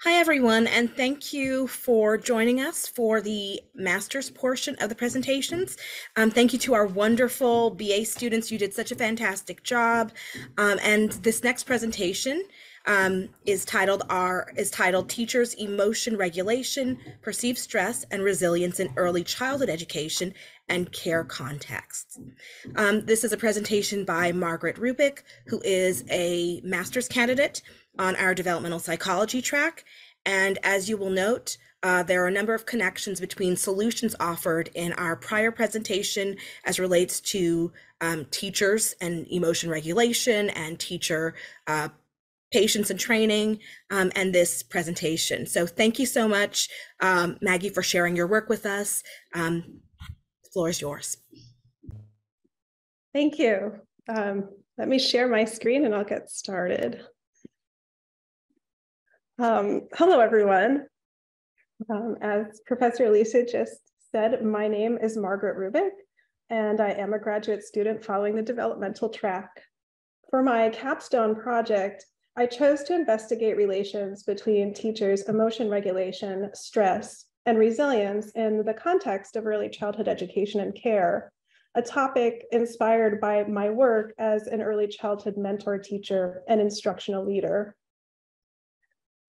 Hi, everyone, and thank you for joining us for the master's portion of the presentations. Thank you to our wonderful BA students. You did such a fantastic job. And this next presentation is titled Teachers' Emotion Regulation, Perceived Stress, and Resilience in Early Childhood Education and Care Contexts. This is a presentation by Margaret Rubick, who is a master's candidate on our developmental psychology track. And as you will note, there are a number of connections between solutions offered in our prior presentation as relates to teachers and emotion regulation and teacher patience and training and this presentation. So thank you so much, Maggie, for sharing your work with us. The floor is yours. Thank you. Let me share my screen and I'll get started. Hello, everyone. As Professor Elisa just said, my name is Margaret Rubick, and I am a graduate student following the developmental track. For my capstone project, I chose to investigate relations between teachers' emotion regulation, stress, and resilience in the context of early childhood education and care, a topic inspired by my work as an early childhood mentor, teacher, and instructional leader.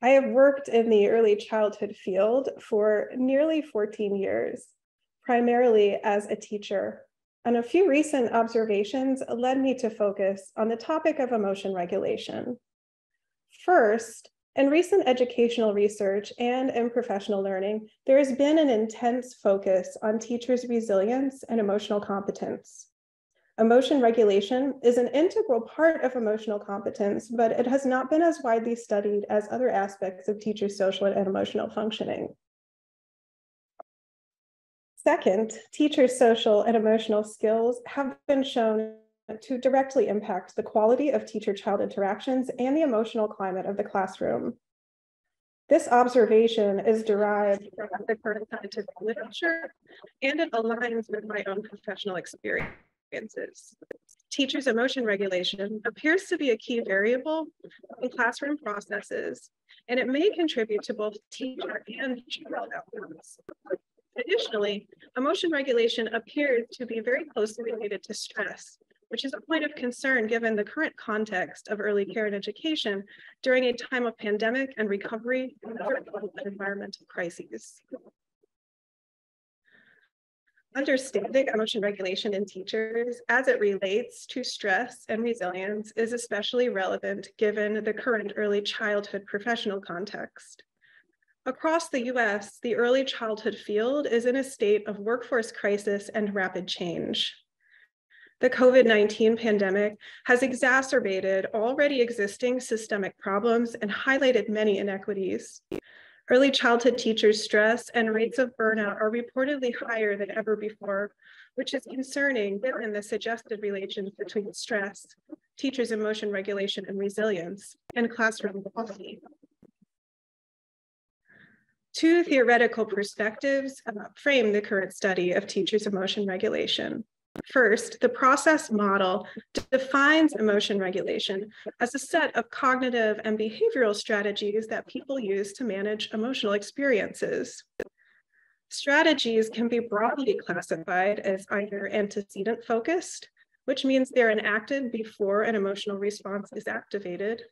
I have worked in the early childhood field for nearly 14 years, primarily as a teacher, and a few recent observations led me to focus on the topic of emotion regulation. First, in recent educational research and in professional learning, there has been an intense focus on teachers' resilience and emotional competence. Emotion regulation is an integral part of emotional competence, but it has not been as widely studied as other aspects of teachers' social and emotional functioning. Second, teachers' social and emotional skills have been shown to directly impact the quality of teacher-child interactions and the emotional climate of the classroom. This observation is derived from the current scientific literature, and it aligns with my own professional experiences. Teachers' emotion regulation appears to be a key variable in classroom processes, and it may contribute to both teacher and child outcomes. Additionally, emotion regulation appears to be very closely related to stress, which is a point of concern given the current context of early care and education during a time of pandemic and recovery and other environmental crises. Understanding emotion regulation in teachers as it relates to stress and resilience is especially relevant given the current early childhood professional context. Across the US, the early childhood field is in a state of workforce crisis and rapid change. The COVID-19 pandemic has exacerbated already existing systemic problems and highlighted many inequities. Early childhood teachers' stress and rates of burnout are reportedly higher than ever before, which is concerning given the suggested relations between stress, teachers' emotion regulation and resilience, and classroom quality. Two theoretical perspectives frame the current study of teachers' emotion regulation. First, the process model defines emotion regulation as a set of cognitive and behavioral strategies that people use to manage emotional experiences. Strategies can be broadly classified as either antecedent focused, which means they're enacted before an emotional response is activated,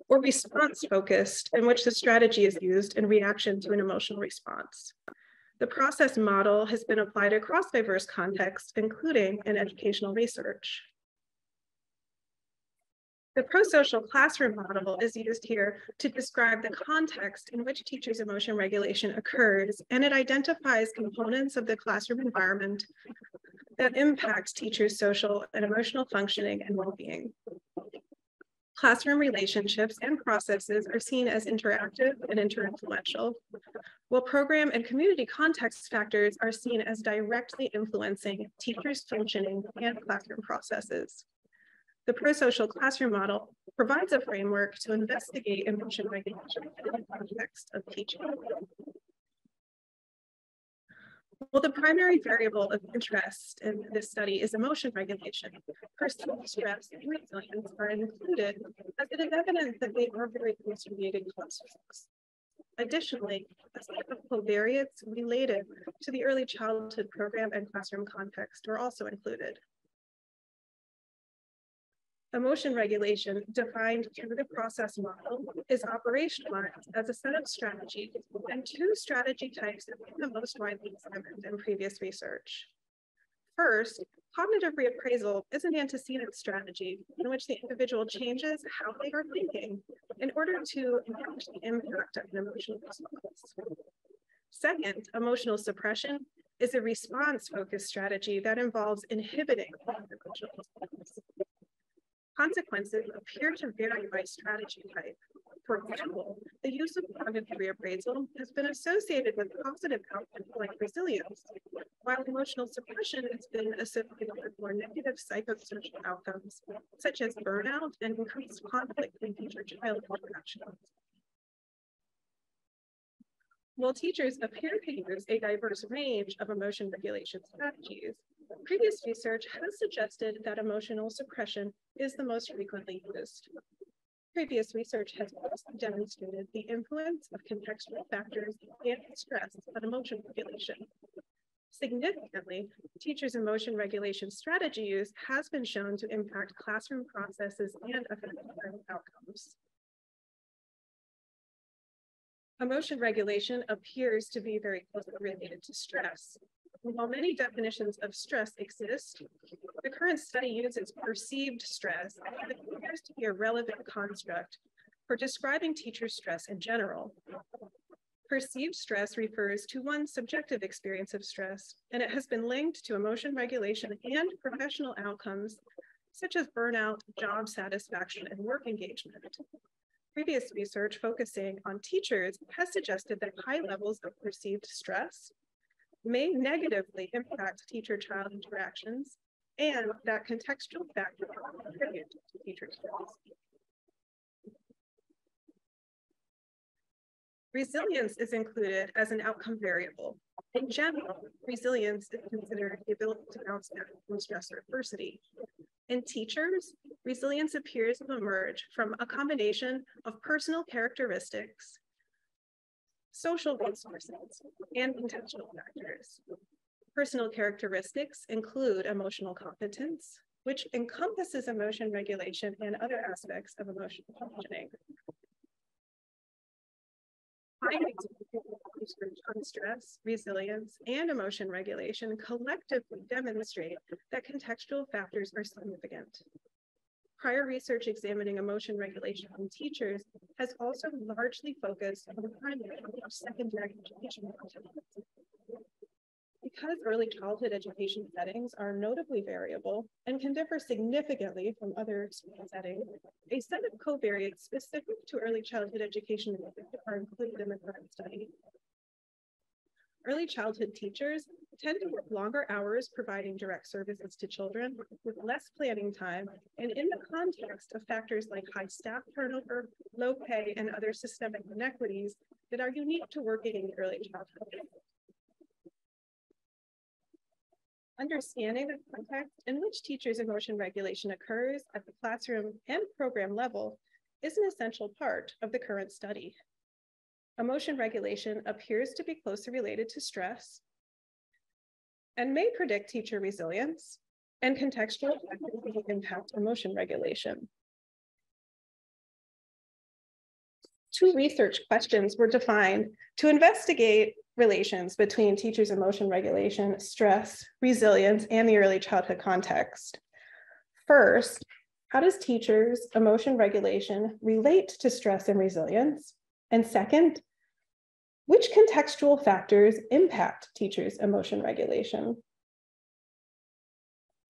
or response focused, in which the strategy is used in reaction to an emotional response. The process model has been applied across diverse contexts, including in educational research. The pro-social classroom model is used here to describe the context in which teachers' emotion regulation occurs, and it identifies components of the classroom environment that impact teachers' social and emotional functioning and well-being. Classroom relationships and processes are seen as interactive and interinfluential, while program and community context factors are seen as directly influencing teachers' functioning and classroom processes. The pro-social classroom model provides a framework to investigate emotion regulation in the context of teaching. Well, the primary variable of interest in this study is emotion regulation. Perceived stress and resilience are included as it is evident that they are very closely related concepts. Additionally, a set of covariates related to the early childhood program and classroom context were also included. Emotion regulation, defined through the process model, is operationalized as a set of strategies, and two strategy types have been the most widely examined in previous research. First, cognitive reappraisal is an antecedent strategy in which the individual changes how they are thinking in order to manage the impact of an emotional response. Second, emotional suppression is a response-focused strategy that involves inhibiting emotional response. Consequences appear to vary by strategy type. For example, the use of cognitive reappraisal has been associated with positive outcomes like resilience, while emotional suppression has been associated with more negative psychosocial outcomes, such as burnout and increased conflict in teacher-child interactions. While teachers appear to use a diverse range of emotion regulation strategies, previous research has suggested that emotional suppression is the most frequently used. Previous research has also demonstrated the influence of contextual factors and stress on emotion regulation. Significantly, teachers' emotion regulation strategy use has been shown to impact classroom processes and affect learning outcomes. Emotion regulation appears to be very closely related to stress. While many definitions of stress exist, the current study uses perceived stress that appears to be a relevant construct for describing teacher stress in general. Perceived stress refers to one's subjective experience of stress, and it has been linked to emotion regulation and professional outcomes, such as burnout, job satisfaction, and work engagement. Previous research focusing on teachers has suggested that high levels of perceived stress may negatively impact teacher-child interactions, and that contextual factors contribute to teacher stress. Resilience is included as an outcome variable. In general, resilience is considered the ability to bounce back from stress or adversity. In teachers, resilience appears to emerge from a combination of personal characteristics, social resources, and contextual factors. Personal characteristics include emotional competence, which encompasses emotion regulation and other aspects of emotional functioning. Findings of research on stress, resilience, and emotion regulation collectively demonstrate that contextual factors are significant. Prior research examining emotion regulation in teachers has also largely focused on the primary and secondary education contexts. Because early childhood education settings are notably variable and can differ significantly from other school settings, a set of covariates specific to early childhood education are included in the current study. Early childhood teachers tend to work longer hours providing direct services to children with less planning time, and in the context of factors like high staff turnover, low pay, and other systemic inequities that are unique to working in early childhood. Understanding the context in which teachers' emotion regulation occurs at the classroom and program level is an essential part of the current study. Emotion regulation appears to be closely related to stress and may predict teacher resilience, and contextual factors may impact emotion regulation. Two research questions were defined to investigate relations between teachers' emotion regulation, stress, resilience, and the early childhood context. First, how does teachers' emotion regulation relate to stress and resilience? And second, which contextual factors impact teachers' emotion regulation?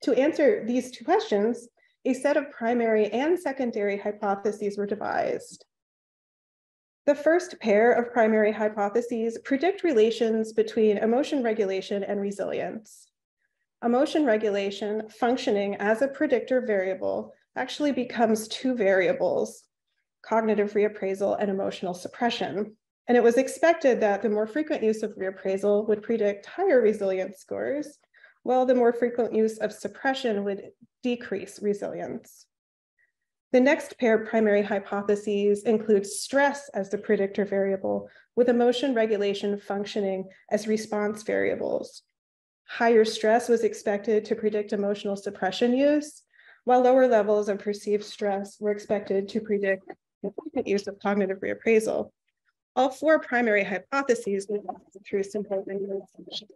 To answer these two questions, a set of primary and secondary hypotheses were devised. The first pair of primary hypotheses predict relations between emotion regulation and resilience. Emotion regulation functioning as a predictor variable actually becomes two variables, cognitive reappraisal and emotional suppression. And it was expected that the more frequent use of reappraisal would predict higher resilience scores, while the more frequent use of suppression would decrease resilience. The next pair of primary hypotheses includes stress as the predictor variable, with emotion regulation functioning as response variables. Higher stress was expected to predict emotional suppression use, while lower levels of perceived stress were expected to predict the use of cognitive reappraisal. All four primary hypotheses were tested through simple linear regression.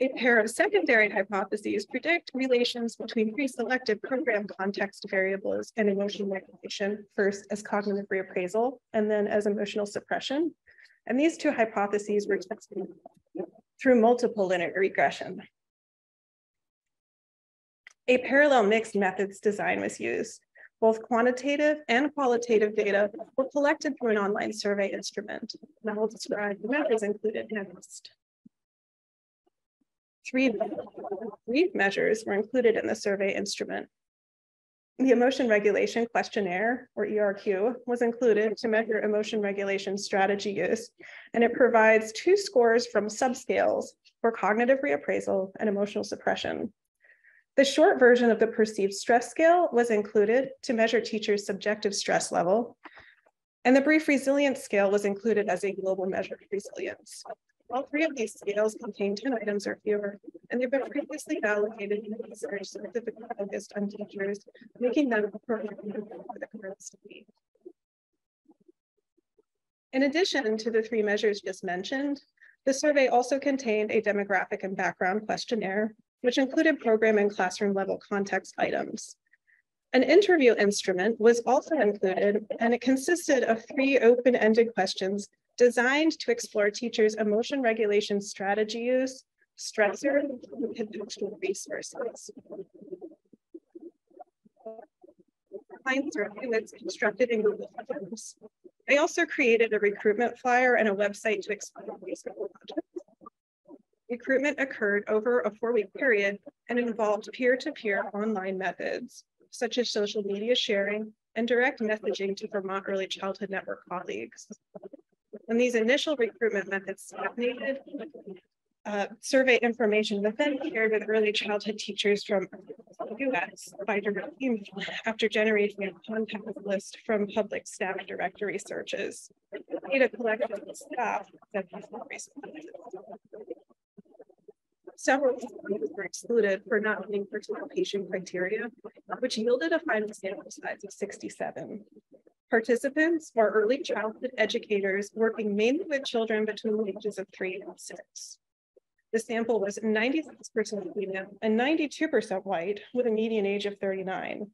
A pair of secondary hypotheses predict relations between pre-selected program context variables and emotion regulation, first as cognitive reappraisal and then as emotional suppression. And these two hypotheses were tested through multiple linear regression. A parallel mixed methods design was used. Both quantitative and qualitative data were collected through an online survey instrument. And I will describe the methods included next. Three measures were included in the survey instrument. The Emotion Regulation Questionnaire, or ERQ, was included to measure emotion regulation strategy use, and it provides 2 scores from subscales for cognitive reappraisal and emotional suppression. The short version of the perceived stress scale was included to measure teachers' subjective stress level, and the brief resilience scale was included as a global measure of resilience. All 3 of these scales contain 10 items or fewer, and they've been previously validated in research specifically focused on teachers, making them appropriate for the current study. In addition to the 3 measures just mentioned, the survey also contained a demographic and background questionnaire, which included program and classroom level context items. An interview instrument was also included, and it consisted of 3 open-ended questions designed to explore teachers' emotion regulation strategy use, stressor, and contextual resources. Online survey was constructed in Google Forms. I also created a recruitment flyer and a website to explore these projects. Recruitment occurred over a 4-week period and involved peer-to-peer online methods, such as social media sharing and direct messaging to Vermont Early Childhood Network colleagues. When these initial recruitment methods stagnated, survey information was then shared with early childhood teachers from the US by direct email after generating a contact list from public staff directory searches. Data collected with staff that several were excluded for not meeting participation criteria, which yielded a final sample size of 67. Participants were early childhood educators working mainly with children between the ages of 3 and 6. The sample was 96% female and 92% white, with a median age of 39.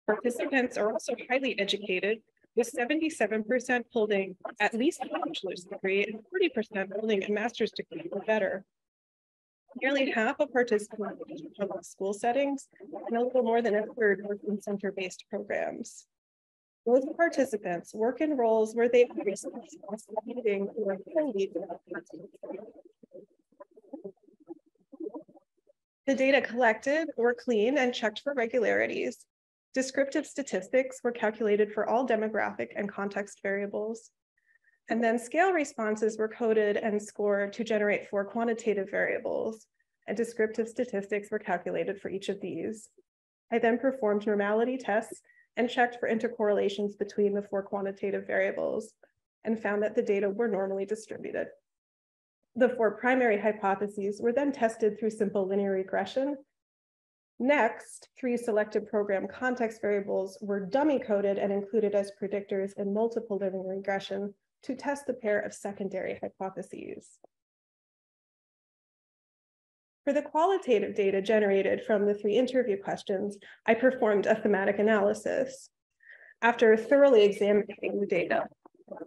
Participants are also highly educated, with 77% holding at least a bachelor's degree and 40% holding a master's degree or better. Nearly half of participants in public school settings, and a little more than a third work in center-based programs. Most participants work in roles where they have responsibility leading or co-lead. The data collected were clean and checked for regularities. Descriptive statistics were calculated for all demographic and context variables. And then scale responses were coded and scored to generate 4 quantitative variables, and descriptive statistics were calculated for each of these. I then performed normality tests and checked for intercorrelations between the 4 quantitative variables and found that the data were normally distributed. The 4 primary hypotheses were then tested through simple linear regression. Next, 3 selected program context variables were dummy coded and included as predictors in multiple linear regression to test the pair of secondary hypotheses. For the qualitative data generated from the 3 interview questions, I performed a thematic analysis. After thoroughly examining the data,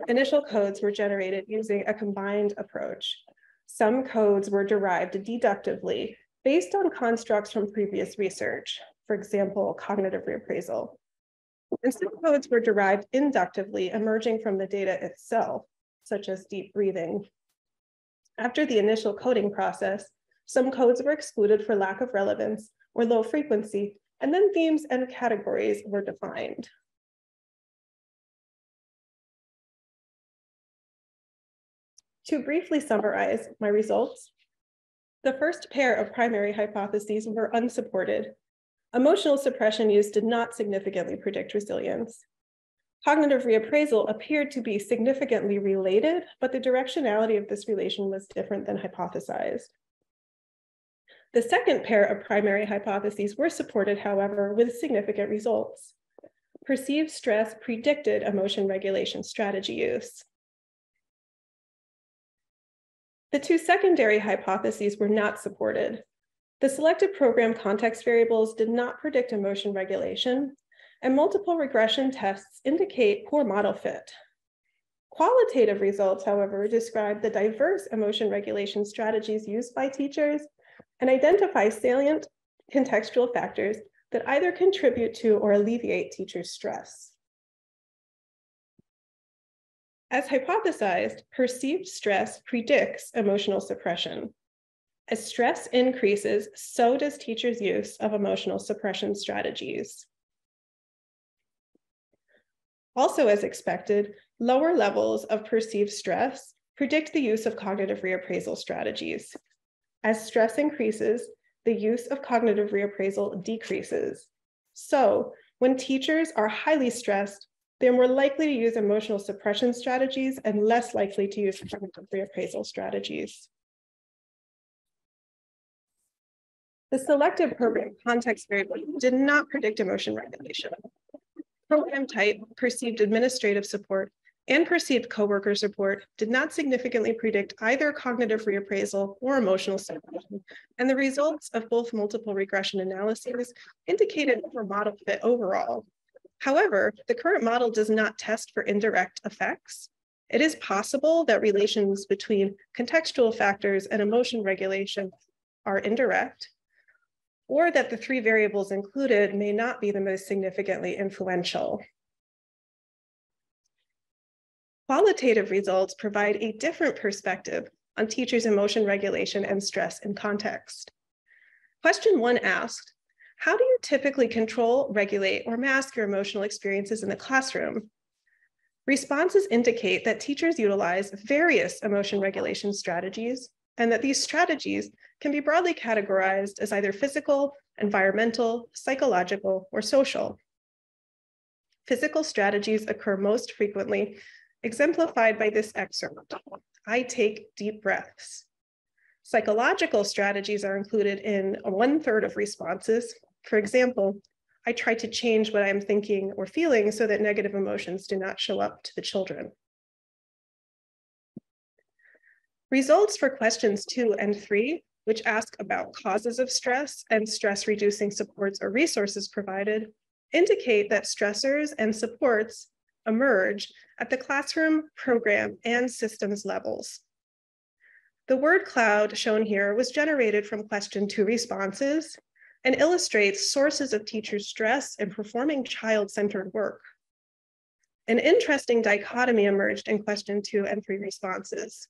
initial codes were generated using a combined approach. Some codes were derived deductively based on constructs from previous research, for example, cognitive reappraisal. And some codes were derived inductively, emerging from the data itself, such as deep breathing. After the initial coding process, some codes were excluded for lack of relevance or low frequency, and then themes and categories were defined. To briefly summarize my results, the first pair of primary hypotheses were unsupported. Emotional suppression use did not significantly predict resilience. Cognitive reappraisal appeared to be significantly related, but the directionality of this relation was different than hypothesized. The second pair of primary hypotheses were supported, however, with significant results. Perceived stress predicted emotion regulation strategy use. The two secondary hypotheses were not supported. The selected program context variables did not predict emotion regulation, and multiple regression tests indicate poor model fit. Qualitative results, however, describe the diverse emotion regulation strategies used by teachers and identify salient contextual factors that either contribute to or alleviate teachers' stress. As hypothesized, perceived stress predicts emotional suppression. As stress increases, so does teachers' use of emotional suppression strategies. Also, as expected, lower levels of perceived stress predict the use of cognitive reappraisal strategies. As stress increases, the use of cognitive reappraisal decreases. So, when teachers are highly stressed, they're more likely to use emotional suppression strategies and less likely to use cognitive reappraisal strategies. The selected program context variable did not predict emotion regulation. Program type, perceived administrative support, and perceived coworker support did not significantly predict either cognitive reappraisal or emotional suppression, and the results of both multiple regression analyses indicated poor model fit overall. However, the current model does not test for indirect effects. It is possible that relations between contextual factors and emotion regulation are indirect, or that the three variables included may not be the most significantly influential. Qualitative results provide a different perspective on teachers' emotion regulation and stress in context. Question 1 asked, how do you typically control, regulate, or mask your emotional experiences in the classroom? Responses indicate that teachers utilize various emotion regulation strategies, and that these strategies can be broadly categorized as either physical, environmental, psychological, or social. Physical strategies occur most frequently, exemplified by this excerpt. I take deep breaths. Psychological strategies are included in 1/3 of responses. For example, I try to change what I'm thinking or feeling so that negative emotions do not show up to the children. Results for questions 2 and 3, which ask about causes of stress and stress-reducing supports or resources provided, indicate that stressors and supports emerge at the classroom, program, and systems levels. The word cloud shown here was generated from question 2 responses and illustrates sources of teachers' stress in performing child-centered work. An interesting dichotomy emerged in question 2 and 3 responses.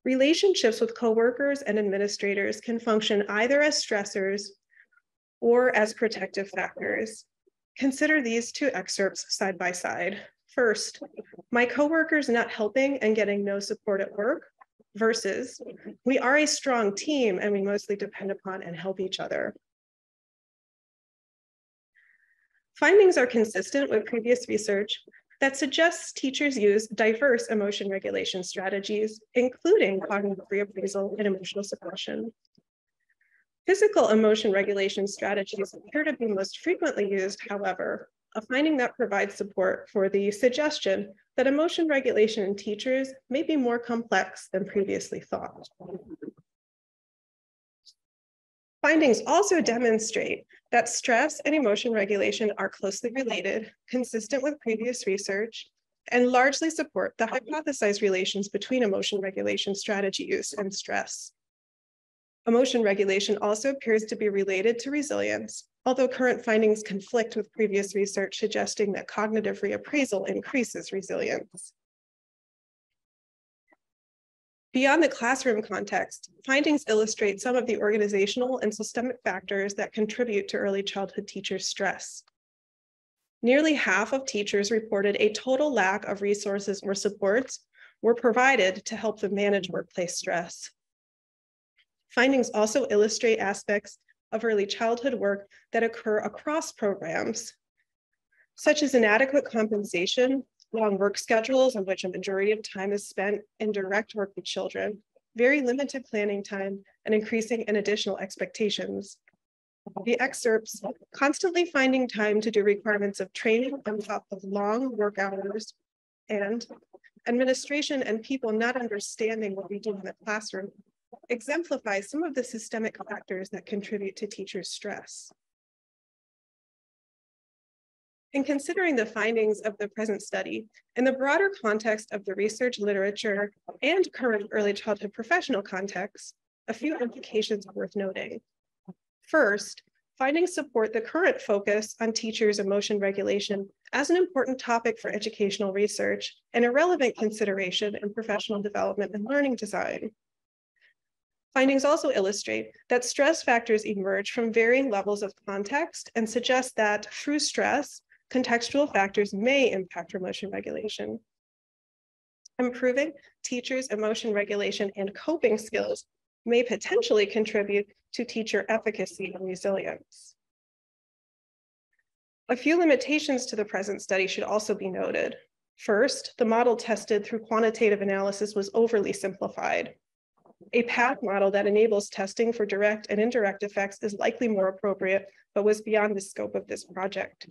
Relationships with coworkers and administrators can function either as stressors or as protective factors. Consider these two excerpts side by side. First, my coworkers not helping and getting no support at work, versus we are a strong team and we mostly depend upon and help each other. Findings are consistent with previous research that suggests teachers use diverse emotion regulation strategies, including cognitive reappraisal and emotional suppression. Physical emotion regulation strategies appear to be most frequently used, however, a finding that provides support for the suggestion that emotion regulation in teachers may be more complex than previously thought. Findings also demonstrate that stress and emotion regulation are closely related, consistent with previous research, and largely support the hypothesized relations between emotion regulation strategy use and stress. Emotion regulation also appears to be related to resilience, although current findings conflict with previous research suggesting that cognitive reappraisal increases resilience. Beyond the classroom context, findings illustrate some of the organizational and systemic factors that contribute to early childhood teachers' stress. Nearly half of teachers reported a total lack of resources or supports were provided to help them manage workplace stress. Findings also illustrate aspects of early childhood work that occur across programs, such as inadequate compensation, long work schedules on which a majority of time is spent in direct work with children, very limited planning time, and increasing and additional expectations. The excerpts, constantly finding time to do requirements of training on top of long work hours, and administration and people not understanding what we do in the classroom, exemplify some of the systemic factors that contribute to teachers' stress. In considering the findings of the present study, in the broader context of the research literature and current early childhood professional context, a few implications are worth noting. First, findings support the current focus on teachers' emotion regulation as an important topic for educational research and a relevant consideration in professional development and learning design. Findings also illustrate that stress factors emerge from varying levels of context and suggest that through stress, contextual factors may impact emotion regulation. Improving teachers' emotion regulation and coping skills may potentially contribute to teacher efficacy and resilience. A few limitations to the present study should also be noted. First, the model tested through quantitative analysis was overly simplified. A path model that enables testing for direct and indirect effects is likely more appropriate, but was beyond the scope of this project.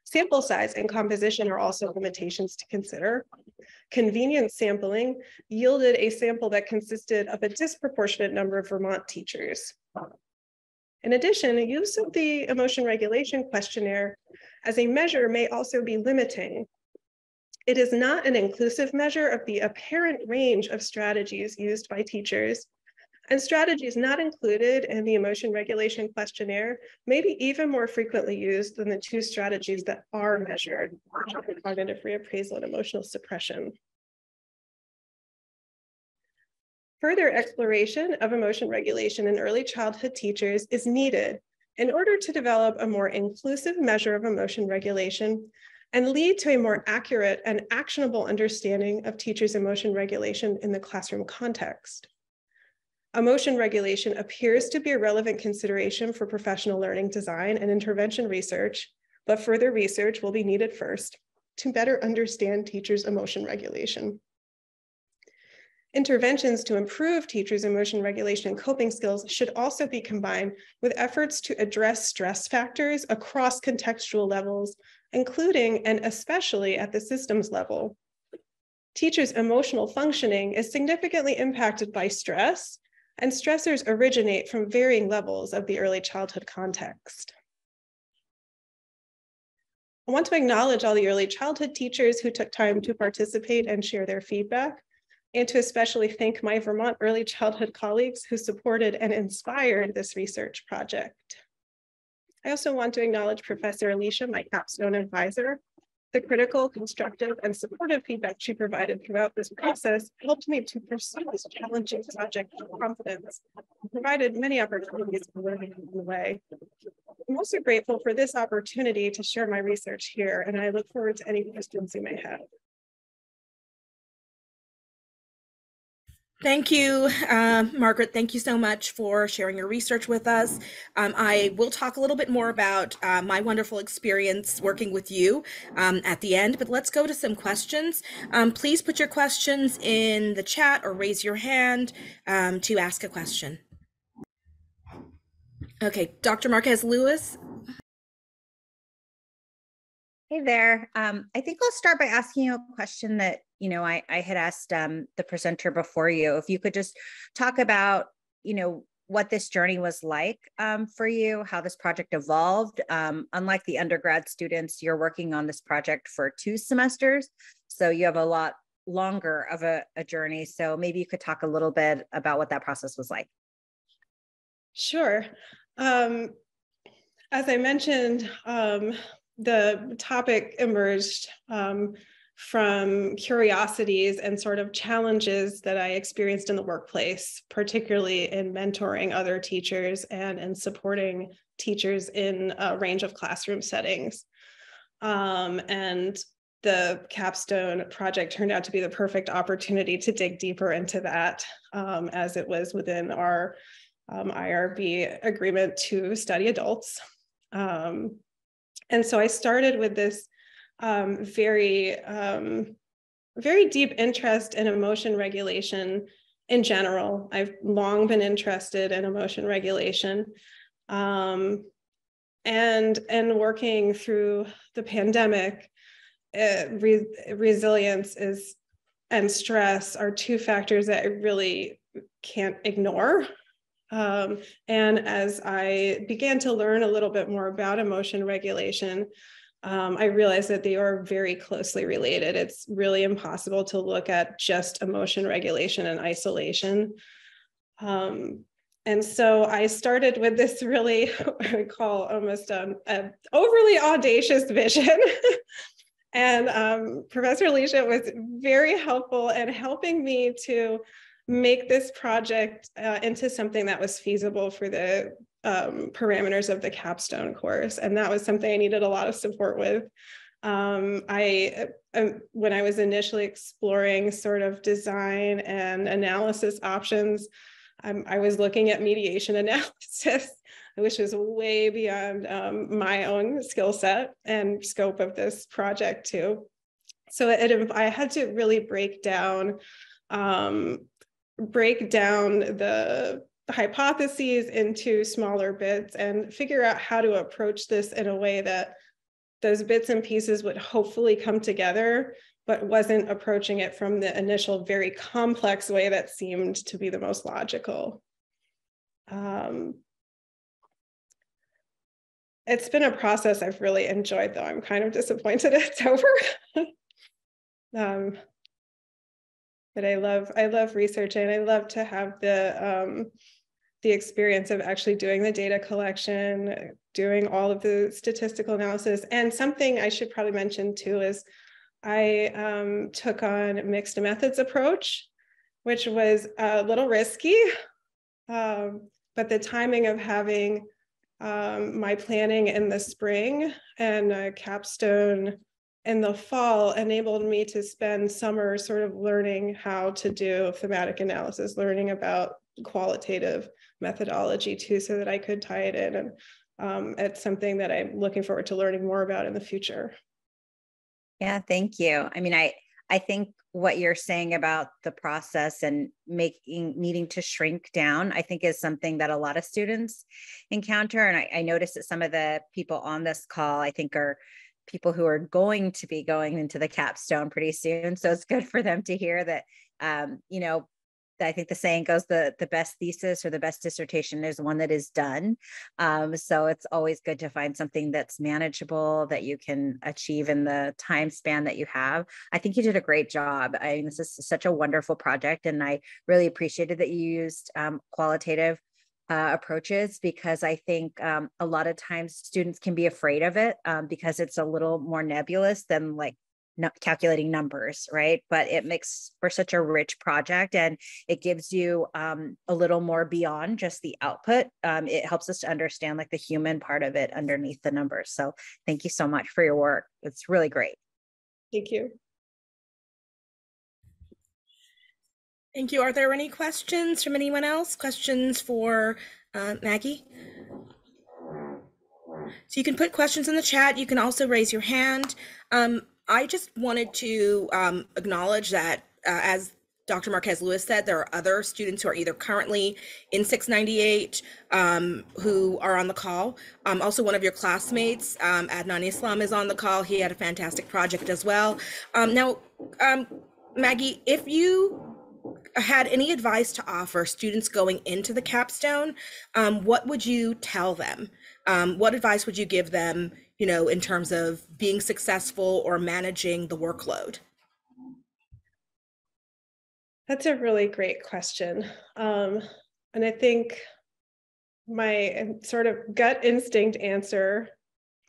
Sample size and composition are also limitations to consider. Convenient sampling yielded a sample that consisted of a disproportionate number of Vermont teachers. In addition, use of the emotion regulation questionnaire as a measure may also be limiting. It is not an inclusive measure of the apparent range of strategies used by teachers, and strategies not included in the emotion regulation questionnaire may be even more frequently used than the two strategies that are measured, cognitive reappraisal and emotional suppression. Further exploration of emotion regulation in early childhood teachers is needed in order to develop a more inclusive measure of emotion regulation and lead to a more accurate and actionable understanding of teachers' emotion regulation in the classroom context. Emotion regulation appears to be a relevant consideration for professional learning design and intervention research, but further research will be needed first to better understand teachers' emotion regulation. Interventions to improve teachers' emotion regulation and coping skills should also be combined with efforts to address stress factors across contextual levels, including and especially at the systems level. Teachers' emotional functioning is significantly impacted by stress, and stressors originate from varying levels of the early childhood context. I want to acknowledge all the early childhood teachers who took time to participate and share their feedback, and to especially thank my Vermont early childhood colleagues who supported and inspired this research project. I also want to acknowledge Professor Alicia, my Capstone advisor. The critical, constructive, and supportive feedback she provided throughout this process helped me to pursue this challenging project with confidence and provided many opportunities for learning along the way. I'm also grateful for this opportunity to share my research here, and I look forward to any questions you may have. Thank you, Margaret. Thank you so much for sharing your research with us. I will talk a little bit more about my wonderful experience working with you at the end, but let's go to some questions. Please put your questions in the chat or raise your hand to ask a question. Okay, Dr. Marquez Lewis. Hey there. I think I'll start by asking you a question that, I had asked the presenter before you. If you could just talk about, what this journey was like for you, how this project evolved. Unlike the undergrad students, you're working on this project for 2 semesters, so you have a lot longer of a journey. So maybe you could talk a little bit about what that process was like. Sure. As I mentioned, the topic emerged from curiosities and sort of challenges that I experienced in the workplace, particularly in mentoring other teachers and in supporting teachers in a range of classroom settings. And the Capstone project turned out to be the perfect opportunity to dig deeper into that, as it was within our IRB agreement to study adults. And so I started with this very deep interest in emotion regulation in general. I've long been interested in emotion regulation. And working through the pandemic, resilience and stress are two factors that I really can't ignore. And as I began to learn a little bit more about emotion regulation, I realized that they are very closely related. It's really impossible to look at just emotion regulation in isolation. And so I started with this really, what I call almost an overly audacious vision. And Professor Alicia was very helpful in helping me to make this project into something that was feasible for the parameters of the Capstone course. And that was something I needed a lot of support with. When I was initially exploring sort of design and analysis options, I was looking at mediation analysis, which was way beyond my own skill set and scope of this project too. So I had to really break down the hypotheses into smaller bits and figure out how to approach this in a way that those bits and pieces would hopefully come together, but wasn't approaching it from the initial very complex way that seemed to be the most logical. It's been a process I've really enjoyed, though. I'm kind of disappointed it's over. But I love researching. I love to have the experience of actually doing the data collection, doing all of the statistical analysis. And something I should probably mention too is I took on mixed methods approach, which was a little risky, but the timing of having my planning in the spring and Capstone in the fall enabled me to spend summer sort of learning how to do thematic analysis, learning about qualitative methodology too, so that I could tie it in. And it's something that I'm looking forward to learning more about in the future. Yeah, thank you. I mean, I think what you're saying about the process and needing to shrink down, I think is something that a lot of students encounter. And I noticed that some of the people on this call, I think, are people who are going to be going into the Capstone pretty soon. So it's good for them to hear that, I think the saying goes, the best thesis or the best dissertation is one that is done. So it's always good to find something that's manageable, that you can achieve in the time span that you have. I think you did a great job. I mean, this is such a wonderful project, and I really appreciated that you used qualitative approaches, because I think a lot of times students can be afraid of it because it's a little more nebulous than like calculating numbers, right? But it makes for such a rich project, and it gives you a little more beyond just the output. It helps us to understand like the human part of it underneath the numbers. So thank you so much for your work. It's really great. Thank you. Thank you. Are there any questions from anyone else? Questions for Maggie? So you can put questions in the chat. You can also raise your hand. I just wanted to acknowledge that as Dr. Marquez Lewis said, there are other students who are either currently in 698 who are on the call. Also, one of your classmates, Adnan Islam, is on the call. He had a fantastic project as well. Now, Maggie, if you had any advice to offer students going into the Capstone, what would you tell them? What advice would you give them, in terms of being successful or managing the workload? That's a really great question. And I think my sort of gut instinct answer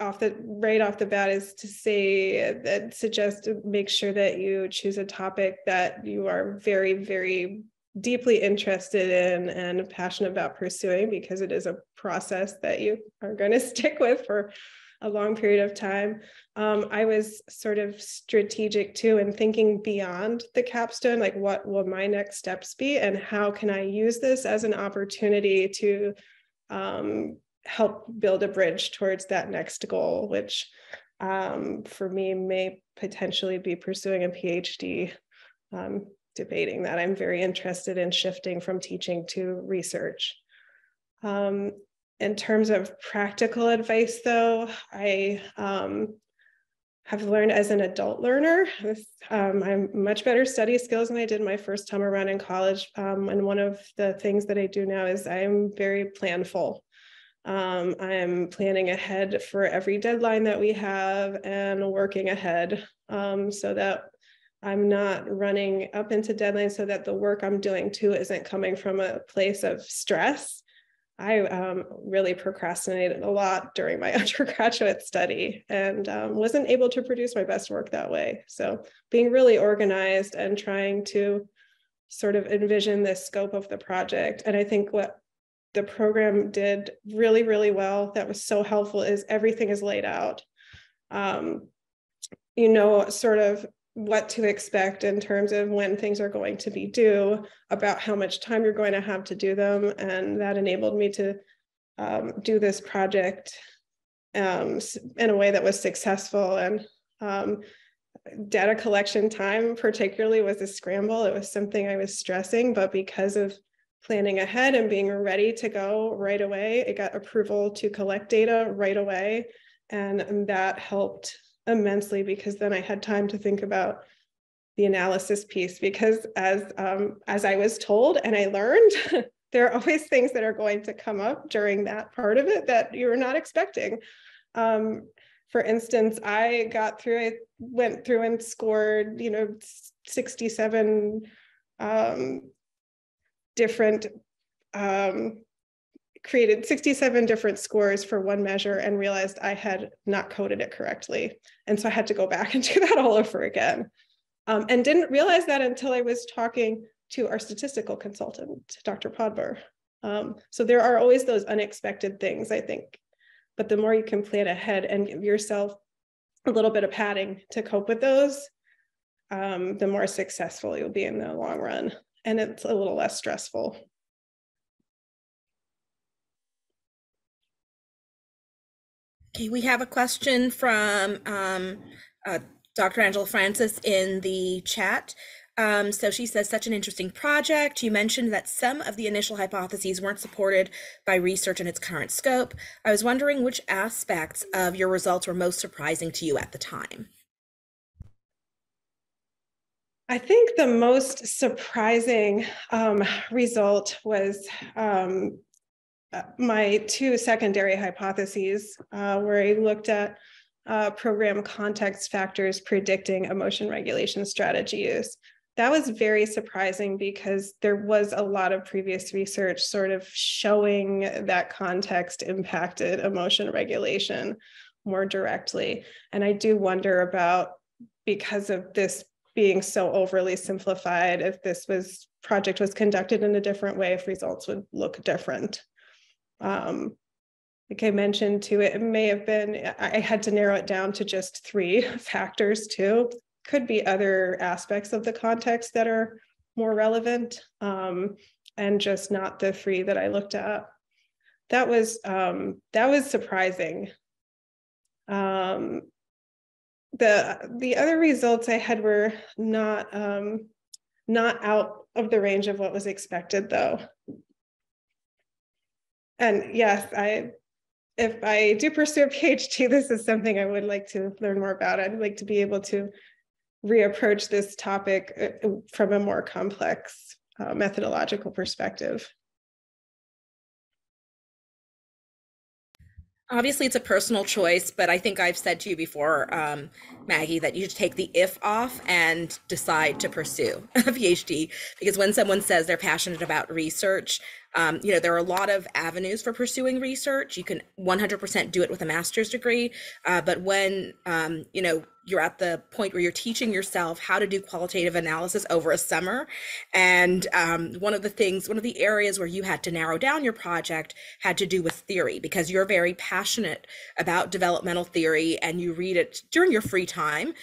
right off the bat is to say that suggest to make sure that you choose a topic that you are very, very deeply interested in and passionate about pursuing, because it is a process that you are going to stick with for a long period of time. I was sort of strategic too and thinking beyond the capstone, like what will my next steps be and how can I use this as an opportunity to help build a bridge towards that next goal, which for me may potentially be pursuing a PhD. Debating that. I'm very interested in shifting from teaching to research. In terms of practical advice, though, I have learned as an adult learner. I'm much better study skills than I did my first time around in college. And one of the things that I do now is I'm very planful. I'm planning ahead for every deadline that we have and working ahead so that I'm not running up into deadlines, so that the work I'm doing too isn't coming from a place of stress. I really procrastinated a lot during my undergraduate study and wasn't able to produce my best work that way. So being really organized and trying to sort of envision the scope of the project. And I think what the program did really, really well that was so helpful is everything is laid out. You know, sort of what to expect in terms of when things are going to be due, about how much time you're going to have to do them. And that enabled me to do this project in a way that was successful. And data collection time particularly was a scramble. It was something I was stressing, but because of planning ahead and being ready to go right away, it got approval to collect data right away. And that helped immensely because then I had time to think about the analysis piece, because as I was told and I learned, there are always things that are going to come up during that part of it that you're not expecting. For instance, I went through and scored, 67 different created 67 different scores for one measure and realized I had not coded it correctly. And so I had to go back and do that all over again. And didn't realize that until I was talking to our statistical consultant, Dr. Podber. So there are always those unexpected things, I think. But the more you can plan ahead and give yourself a little bit of padding to cope with those, the more successful you'll be in the long run. And it's a little less stressful. Okay, we have a question from Dr. Angela Francis in the chat. So she says, such an interesting project. You mentioned that some of the initial hypotheses weren't supported by research in its current scope. I was wondering which aspects of your results were most surprising to you at the time. I think the most surprising result was my two secondary hypotheses, where I looked at program context factors predicting emotion regulation strategies. That was very surprising because there was a lot of previous research sort of showing that context impacted emotion regulation more directly. And I do wonder about, because of this being so overly simplified, if this project was conducted in a different way, if results would look different. Like I mentioned too, it may have been, I had to narrow it down to just 3 factors too. Could be other aspects of the context that are more relevant, and just not the 3 that I looked at. That was surprising. The other results I had were not out of the range of what was expected though. And yes, if I do pursue a PhD, this is something I would like to learn more about. I'd like to be able to reapproach this topic from a more complex methodological perspective. Obviously, it's a personal choice, but I think I've said to you before, Maggie, that you should take the if off and decide to pursue a PhD. Because when someone says they're passionate about research, There are a lot of avenues for pursuing research. You can 100% do it with a master's degree, but when you're at the point where you're teaching yourself how to do qualitative analysis over a summer, and one of the areas where you had to narrow down your project had to do with theory, because you're very passionate about developmental theory and you read it during your free time,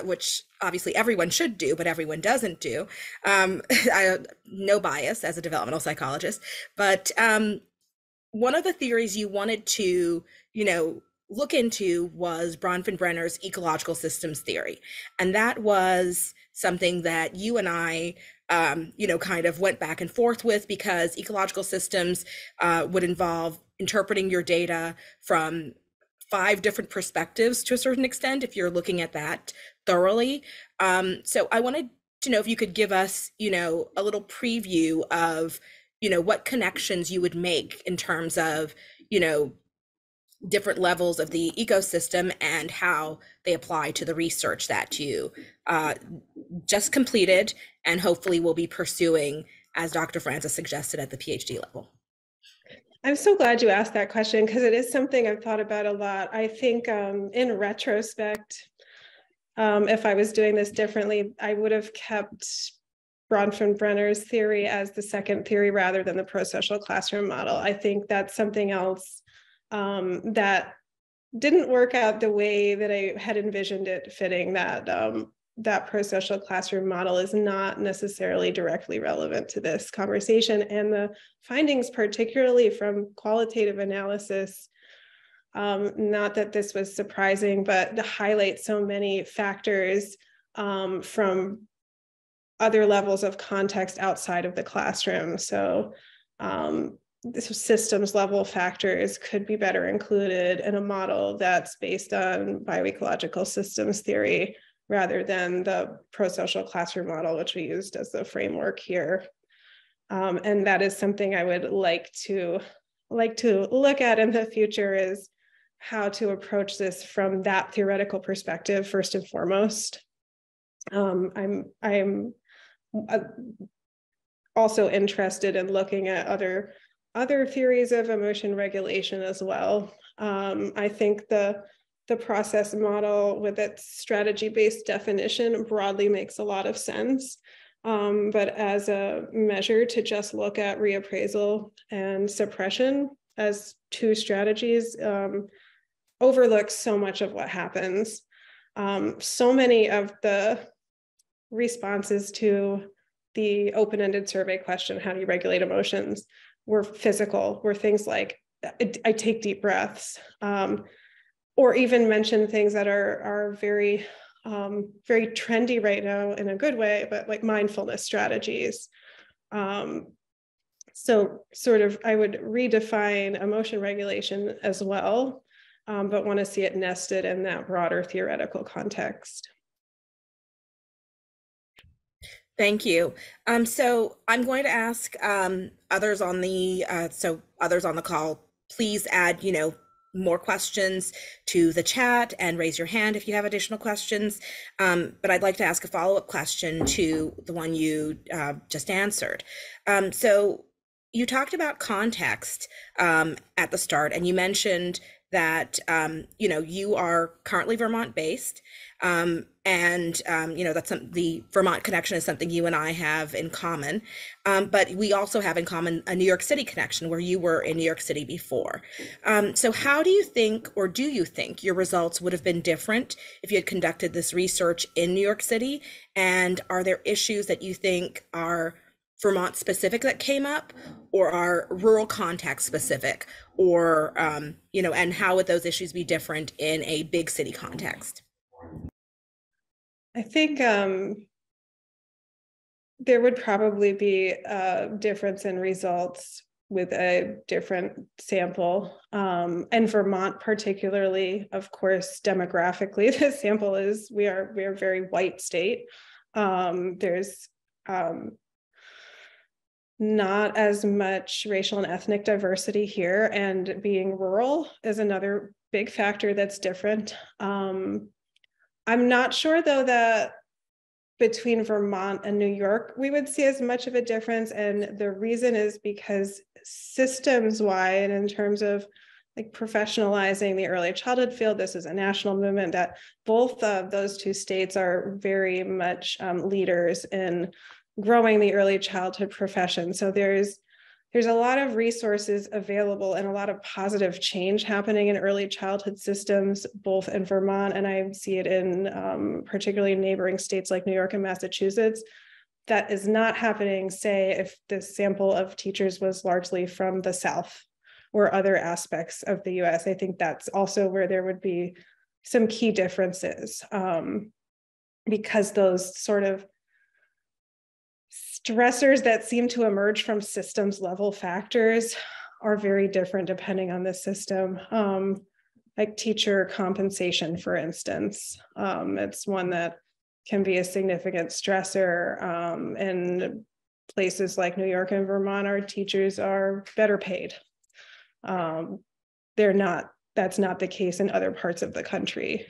which obviously everyone should do, but everyone doesn't do. No bias as a developmental psychologist, but one of the theories you wanted to, look into was Bronfenbrenner's ecological systems theory. And that was something that you and I, kind of went back and forth with, because ecological systems would involve interpreting your data from 5 different perspectives to a certain extent, if you're looking at that thoroughly. So I wanted to know if you could give us, a little preview of, what connections you would make in terms of, different levels of the ecosystem and how they apply to the research that you just completed and hopefully will be pursuing, as Dr. Francis suggested, at the PhD level. I'm so glad you asked that question, because it is something I've thought about a lot. I think in retrospect, if I was doing this differently, I would have kept Bronfenbrenner's theory as the second theory rather than the prosocial classroom model. I think that's something else that didn't work out the way that I had envisioned it fitting. That prosocial classroom model is not necessarily directly relevant to this conversation. And the findings, particularly from qualitative analysis, not that this was surprising, but to highlight so many factors from other levels of context outside of the classroom. So systems level factors could be better included in a model that's based on bioecological systems theory rather than the prosocial classroom model, which we used as the framework here. And that is something I would like to look at in the future, is how to approach this from that theoretical perspective first and foremost. I'm also interested in looking at other theories of emotion regulation as well. I think the process model with its strategy-based definition broadly makes a lot of sense. But as a measure to just look at reappraisal and suppression as 2 strategies overlooks so much of what happens. So many of the responses to the open-ended survey question, how do you regulate emotions, were physical, were things like, I take deep breaths, or even mention things that are very, very trendy right now in a good way, but like mindfulness strategies. So sort of, I would redefine emotion regulation as well, but want to see it nested in that broader theoretical context. Thank you. So I'm going to ask others on the call, please add, more questions to the chat and raise your hand if you have additional questions. But I'd like to ask a follow-up question to the one you just answered. So you talked about context at the start, and you mentioned that you are currently Vermont-based, and that's the Vermont connection is something you and I have in common, but we also have in common a New York City connection, where you were in New York City before. So how do you think, or do you think, your results would have been different if you had conducted this research in New York City? And are there issues that you think are Vermont specific that came up, or are rural context specific, or and how would those issues be different in a big city context? I think there would probably be a difference in results with a different sample. And Vermont particularly, of course, demographically, the sample is, we are a very white state. There's not as much racial and ethnic diversity here, and being rural is another big factor that's different. I'm not sure though that between Vermont and New York, we would see as much of a difference. And the reason is because systems-wide, in terms of like professionalizing the early childhood field, this is a national movement that both of those two states are very much leaders in growing the early childhood profession. So there's a lot of resources available and a lot of positive change happening in early childhood systems, both in Vermont, and I see it in particularly neighboring states like New York and Massachusetts. That is not happening, say, if the sample of teachers was largely from the South or other aspects of the US. I think that's also where there would be some key differences, because those sort of stressors that seem to emerge from systems level factors are very different depending on the system. Like teacher compensation, for instance, it's one that can be a significant stressor. In places like New York and Vermont, our teachers are better paid. That's not the case in other parts of the country.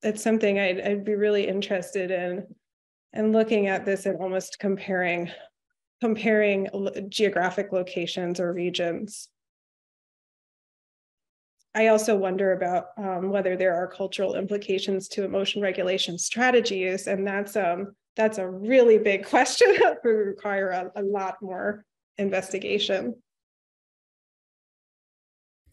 It's something I'd be really interested in, and looking at this and almost comparing geographic locations or regions. I also wonder about whether there are cultural implications to emotion regulation strategies, and that's a really big question that would require a lot more investigation.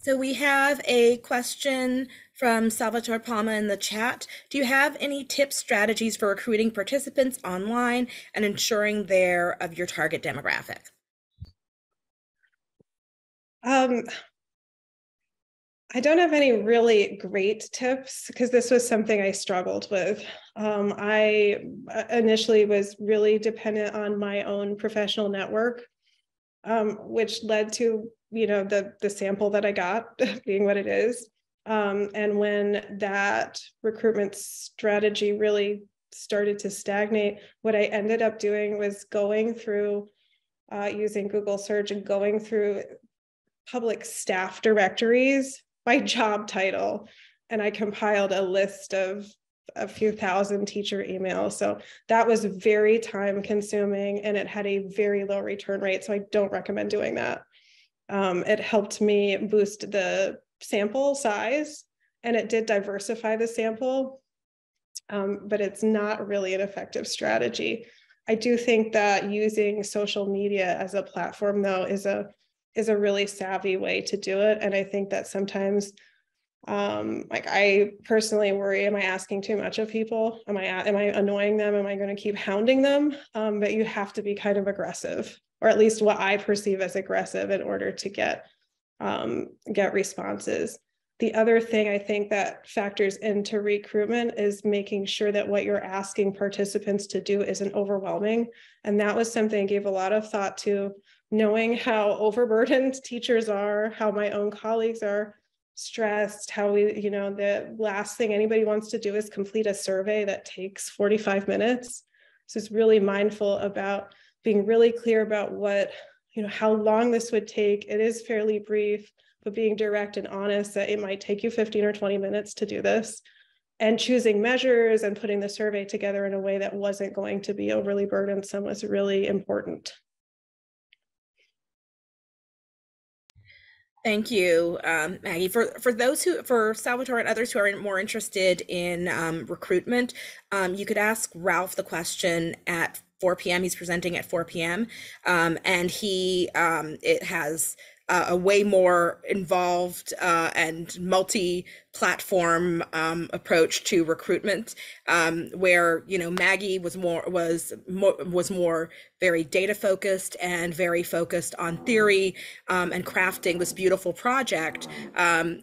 So we have a question from Salvatore Palma in the chat. Do you have any tips, strategies for recruiting participants online and ensuring they're of your target demographic? I don't have any really great tips because this was something I struggled with. I initially was really dependent on my own professional network, which led to the sample that I got being what it is. And when that recruitment strategy really started to stagnate, what I ended up doing was going through using Google search and going through public staff directories by job title. And I compiled a list of a few thousand teacher emails. So that was very time consuming and it had a very low return rate. So I don't recommend doing that. It helped me boost the sample size and it did diversify the sample, but it's not really an effective strategy. I do think that using social media as a platform though is a really savvy way to do it. And I think that sometimes like I personally worry, am I asking too much of people? Am I annoying them? Am I going to keep hounding them? But you have to be kind of aggressive, or at least what I perceive as aggressive, in order to get responses. The other thing I think that factors into recruitment is making sure that what you're asking participants to do isn't overwhelming. And that was something I gave a lot of thought to, knowing how overburdened teachers are, how my own colleagues are stressed, how the last thing anybody wants to do is complete a survey that takes 45 minutes. So it's really mindful about being really clear about how long this would take. It is fairly brief, but being direct and honest that it might take you 15 or 20 minutes to do this, and choosing measures and putting the survey together in a way that wasn't going to be overly burdensome was really important. Thank you, Maggie. For Salvatore and others who are more interested in recruitment, you could ask Ralph the question at 4 p.m. He's presenting at 4 p.m. And it has a way more involved and multi-platform approach to recruitment, where Maggie was more very data focused and very focused on theory and crafting this beautiful project, but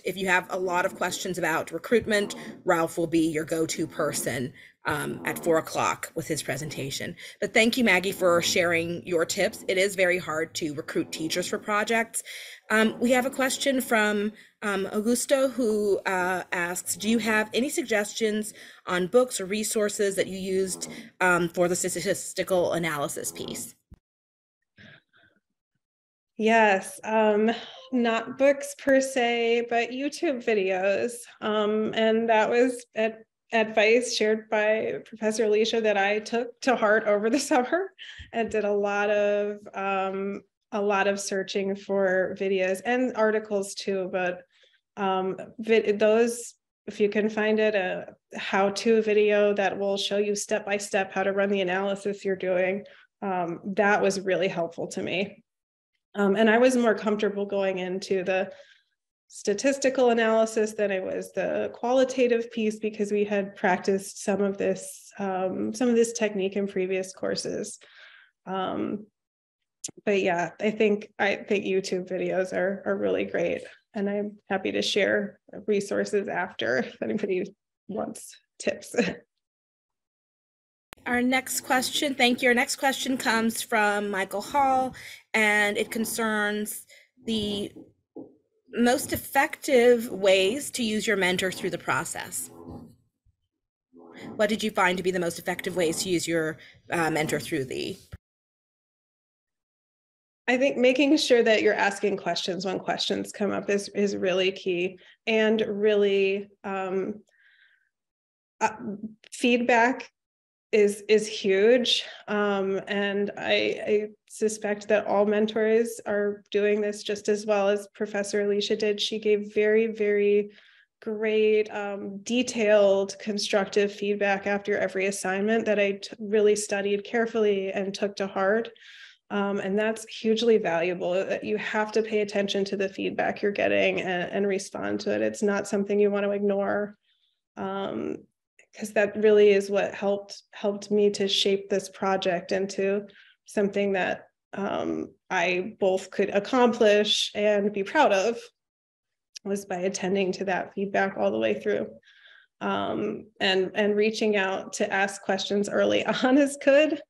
if you have a lot of questions about recruitment, Ralph will be your go-to person at 4 o'clock with his presentation. But thank you, Maggie, for sharing your tips. It is very hard to recruit teachers for projects. We have a question from Augusto, who asks, do you have any suggestions on books or resources that you used for the statistical analysis piece? Yes, not books per se, but YouTube videos. And that was at advice shared by Professor Alicia that I took to heart over the summer and did a lot of searching for videos and articles too, but those, if you can find it, a how-to video that will show you step-by-step how to run the analysis you're doing, that was really helpful to me. And I was more comfortable going into the statistical analysis than it was the qualitative piece, because we had practiced some of this technique in previous courses. But yeah, I think YouTube videos are really great, and I'm happy to share resources after if anybody wants tips. Our next question, thank you. Our next question comes from Michael Hall, and it concerns the most effective ways to use your mentor through the process. What did you find to be the most effective ways to use your mentor through the? I think making sure that you're asking questions when questions come up is really key, and really feedback is huge. And I suspect that all mentors are doing this just as well as Professor Alicia did. She gave very, very great, detailed, constructive feedback after every assignment that I really studied carefully and took to heart. And that's hugely valuable. You have to pay attention to the feedback you're getting and respond to it. It's not something you want to ignore, because that really is what helped me to shape this project into something that I both could accomplish and be proud of, was by attending to that feedback all the way through. And reaching out to ask questions early on is good.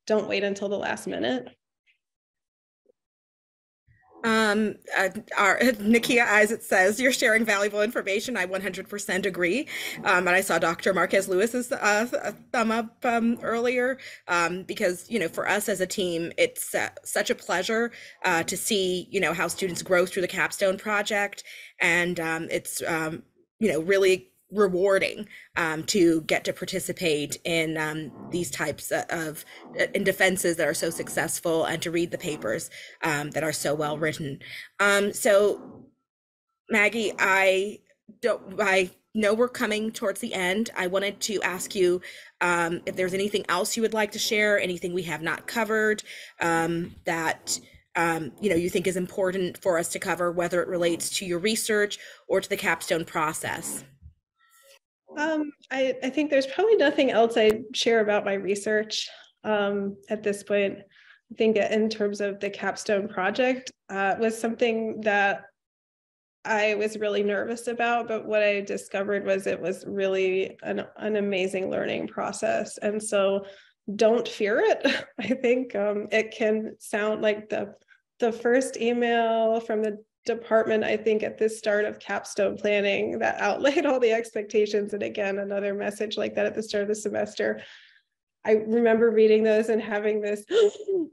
Don't wait until the last minute. Our Nikia Isaac says you're sharing valuable information. I 100% agree. And I saw Dr. Marquez Lewis's thumb up earlier, because for us as a team, it's such a pleasure to see how students grow through the Capstone project, and it's really rewarding to get to participate in these types of in defenses that are so successful, and to read the papers that are so well written. So Maggie, I know we're coming towards the end. I wanted to ask you if there's anything else you would like to share, anything we have not covered that you think is important for us to cover, whether it relates to your research or to the Capstone process. I think there's probably nothing else I'd share about my research at this point. I think in terms of the Capstone project, was something that I was really nervous about, but what I discovered was it was really an amazing learning process. And so don't fear it. I think it can sound like the first email from the department, I think, at the start of Capstone planning, that outlaid all the expectations. And again, another message like that at the start of the semester. I remember reading those and having this,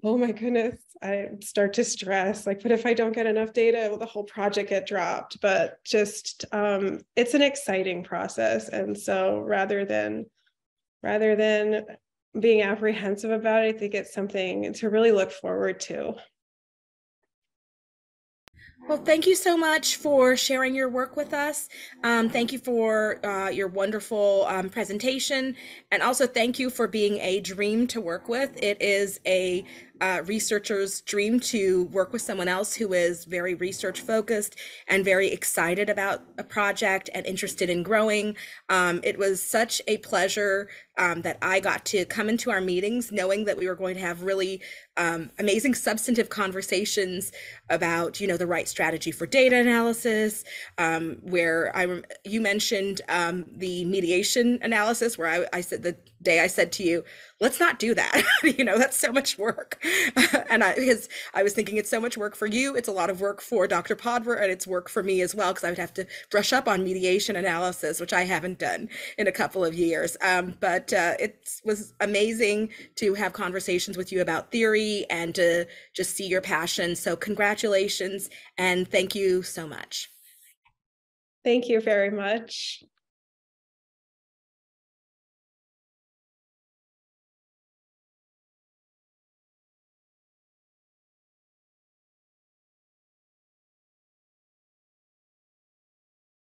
oh my goodness, I start to stress, like, but if I don't get enough data, will the whole project get dropped? But just, it's an exciting process. And so rather than being apprehensive about it, I think it's something to really look forward to. Well, thank you so much for sharing your work with us. Thank you for your wonderful presentation. And also thank you for being a dream to work with. It is a researcher's dream to work with someone else who is very research focused and very excited about a project and interested in growing. It was such a pleasure that I got to come into our meetings knowing that we were going to have really amazing substantive conversations about, the right strategy for data analysis, where you mentioned the mediation analysis, where I said the day I said to you, let's not do that. That's so much work. And I was thinking it's so much work for you. It's a lot of work for Dr. Podver, and it's work for me as well, because I would have to brush up on mediation analysis, which I haven't done in a couple of years. But it was amazing to have conversations with you about theory and to just see your passion. So congratulations, and thank you so much. Thank you very much.